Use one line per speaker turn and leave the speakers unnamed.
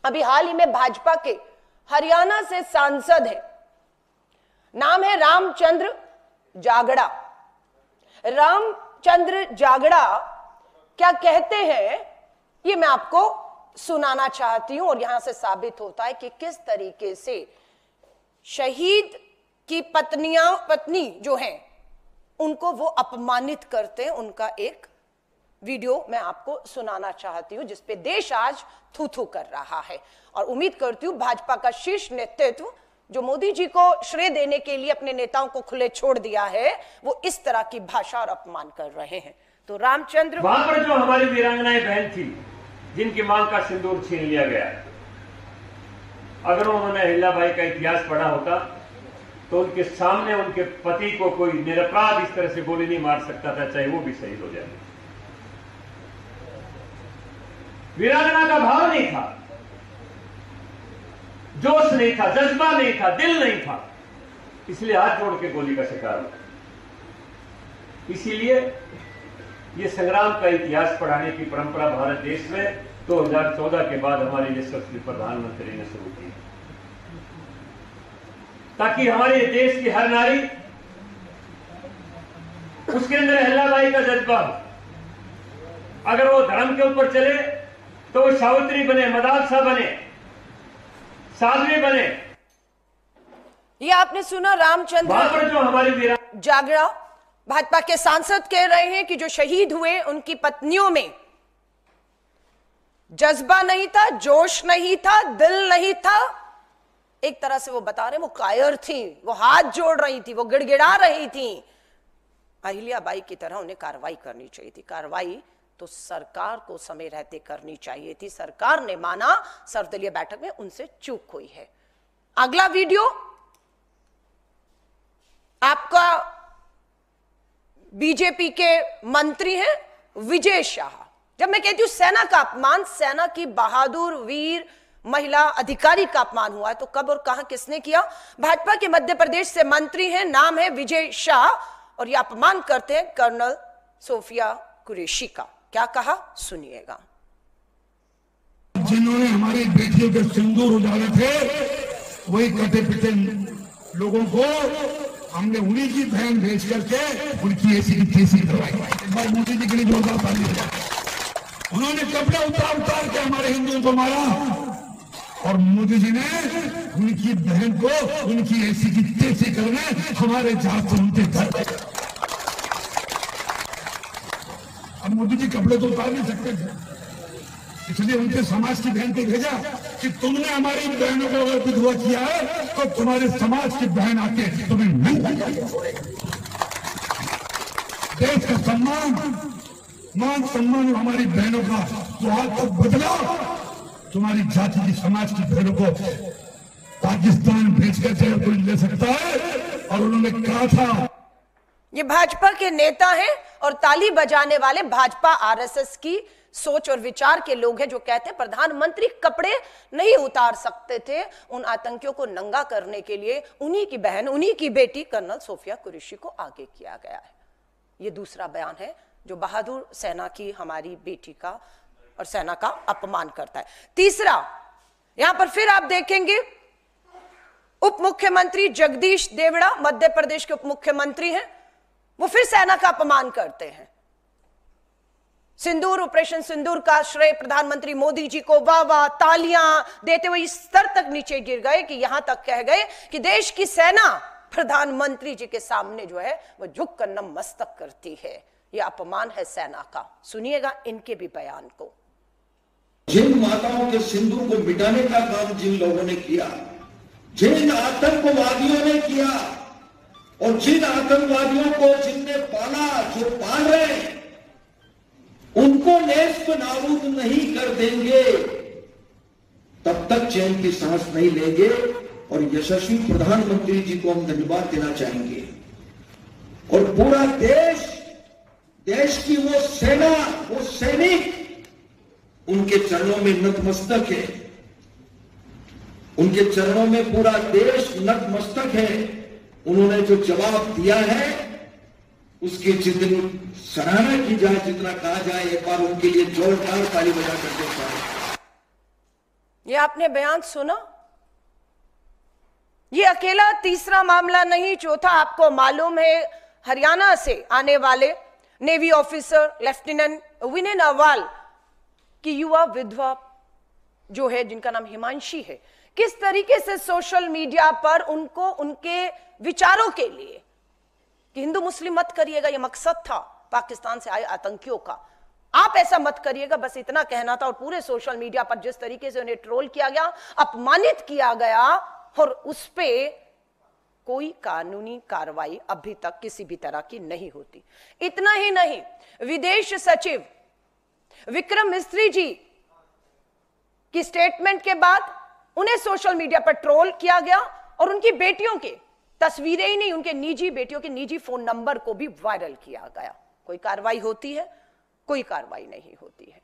अभी हाल ही में भाजपा के हरियाणा से सांसद हैं, नाम है रामचंद्र जागड़ा। रामचंद्र जागड़ा क्या कहते हैं ये मैं आपको सुनाना चाहती हूं, और यहां से साबित होता है कि किस तरीके से शहीद की पत्नी जो हैं उनको वो अपमानित करते हैं। उनका एक वीडियो मैं आपको सुनाना चाहती हूं जिसपे देश आज थू थू कर रहा है, और उम्मीद करती हूं भाजपा का शीर्ष नेतृत्व जो मोदी जी को श्रेय देने के लिए अपने नेताओं को खुले छोड़ दिया है, वो इस तरह की भाषा और अपमान कर रहे हैं। तो रामचंद्र,
वहां पर जो हमारी वीरांगनाएं बहन थी जिनकी मांग का सिंदूर छीन लिया गया, अगर उन्होंने अहिल्याबाई का इतिहास पढ़ा होता तो उनके सामने उनके पति को कोई निरपराध इस तरह से गोली नहीं मार सकता था, चाहे वो भी शहीद हो जाए। वीरांगना का भाव नहीं था, जोश नहीं था, जज्बा नहीं था, दिल नहीं था, इसलिए हाथ जोड़ के गोली का शिकार हुआ। इसीलिए ये संग्राम का इतिहास पढ़ाने की परंपरा भारत देश में 2014 के बाद हमारे यशस्वी प्रधानमंत्री ने शुरू की, ताकि हमारे देश की हर नारी उसके अंदर अहिल्याबाई का जज्बा हो। अगर वो धर्म के ऊपर चले तो वो सावित्री बने, मदालसा बने, साध्वी बने।
ये आपने सुना रामचंद्र
जो हमारी
जागड़ा भाजपा के सांसद कह रहे हैं कि जो शहीद हुए उनकी पत्नियों में जज्बा नहीं था, जोश नहीं था, दिल नहीं था। एक तरह से वो बता रहे हैं वो कायर थी, वो हाथ जोड़ रही थी, वो गिड़गिड़ा रही थी। अहिल्याबाई की तरह उन्हें कार्रवाई करनी चाहिए थी। कार्रवाई तो सरकार को समय रहते करनी चाहिए थी। सरकार ने माना, सर्वदलीय बैठक में उनसे चूक हुई है। अगला वीडियो आपका बीजेपी के मंत्री हैं विजय शाह। जब मैं कहती हूं सेना का अपमान, सेना की बहादुर वीर महिला अधिकारी का अपमान हुआ है, तो कब और कहां किसने किया? भाजपा के मध्य प्रदेश से मंत्री हैं, नाम है विजय शाह, और यह अपमान करते हैं कर्नल सोफिया कुरैशी का। क्या कहा सुनिएगा।
जिन्होंने हमारी बेटियों के सिंदूर उजाले थे, वही कटे पिटे लोगों को हमने उन्हीं की बहन भेज करके उनकी ऐसी की तैसी करवाई। एक बार मोदी जी के लिए जोरदार ताली बजाएं। उन्होंने कपड़े उतार के हमारे हिंदुओं को मारा, और मोदी जी ने उनकी बहन को उनकी ऐसी की तैसी करने हमारे जहाज से उनके घर। अब मोदी जी कपड़े तो उतार नहीं सकते थे, इसलिए उनके समाज की बहन को भेजा कि तुमने हमारी बहनों को अगर विधवा किया है तो तुम्हारे समाज की बहन आके तुम्हें नंगा करके छोड़ेगी। देश का सम्मान, मान सम्मान हमारी बहनों का तो आज तक बदला। तुम्हारी जाति की समाज की बहनों को पाकिस्तान भेजकर चाहे कोई ले सकता है, और उन्होंने कहा था।
ये भाजपा के नेता हैं और ताली बजाने वाले भाजपा आरएसएस की सोच और विचार के लोग हैं, जो कहते हैं प्रधानमंत्री कपड़े नहीं उतार सकते थे। उन आतंकियों को नंगा करने के लिए उन्हीं की बहन, उन्हीं की बेटी कर्नल सोफिया कुरैशी को आगे किया गया है। ये दूसरा बयान है जो बहादुर सेना की हमारी बेटी का और सेना का अपमान करता है। तीसरा, यहां पर फिर आप देखेंगे उप मुख्यमंत्री जगदीश देवड़ा, मध्य प्रदेश के उप मुख्यमंत्री हैं, वो फिर सेना का अपमान करते हैं। सिंदूर, ऑपरेशन सिंदूर का श्रेय प्रधानमंत्री मोदी जी को वाह वाह तालियां देते हुए इस स्तर तक नीचे गिर गए कि यहां तक कह गए कि देश की सेना प्रधानमंत्री जी के सामने जो है वो झुक कर नतमस्तक करती है। यह अपमान है सेना का। सुनिएगा इनके भी बयान को।
जिन माताओं के सिंदूर को मिटाने का काम जिन लोगों ने किया, जिन आतंकवादियों ने किया, और जिन आतंकवादियों को जिनने पाला, जो पाल रहे, उनको नेस्त नाबूद नहीं कर देंगे तब तक चैन की सांस नहीं लेंगे। और यशस्वी प्रधानमंत्री जी को हम धन्यवाद देना चाहेंगे, और पूरा देश की वो सेना, वो सैनिक उनके चरणों में नतमस्तक है। उनके चरणों में पूरा देश नतमस्तक है। उन्होंने जो जवाब दिया है उसकी जितनी सराहना की जाए, जितना कहा जाए, एक बार उनके लिए जोरदार ताली बजा करके
ये आपने बयान सुना? ये अकेला तीसरा मामला नहीं, चौथा आपको मालूम है हरियाणा से आने वाले नेवी ऑफिसर लेफ्टिनेंट विनय नावाल की युवा विधवा जो है, जिनका नाम हिमांशी है, किस तरीके से सोशल मीडिया पर उनको उनके विचारों के लिए कि हिंदू मुस्लिम मत करिएगा, यह मकसद था पाकिस्तान से आए आतंकियों का, आप ऐसा मत करिएगा, बस इतना कहना था। और पूरे सोशल मीडिया पर जिस तरीके से उन्हें ट्रोल किया गया, अपमानित किया गया, और उस पे कोई कानूनी कार्रवाई अभी तक किसी भी तरह की नहीं होती। इतना ही नहीं, विदेश सचिव विक्रम मिस्त्री जी की स्टेटमेंट के बाद उन्हें सोशल मीडिया पर ट्रोल किया गया और उनकी बेटियों के तस्वीरें ही नहीं, उनके निजी बेटियों के निजी फोन नंबर को भी वायरल किया गया। कोई कार्रवाई होती है? कोई कार्रवाई नहीं होती है।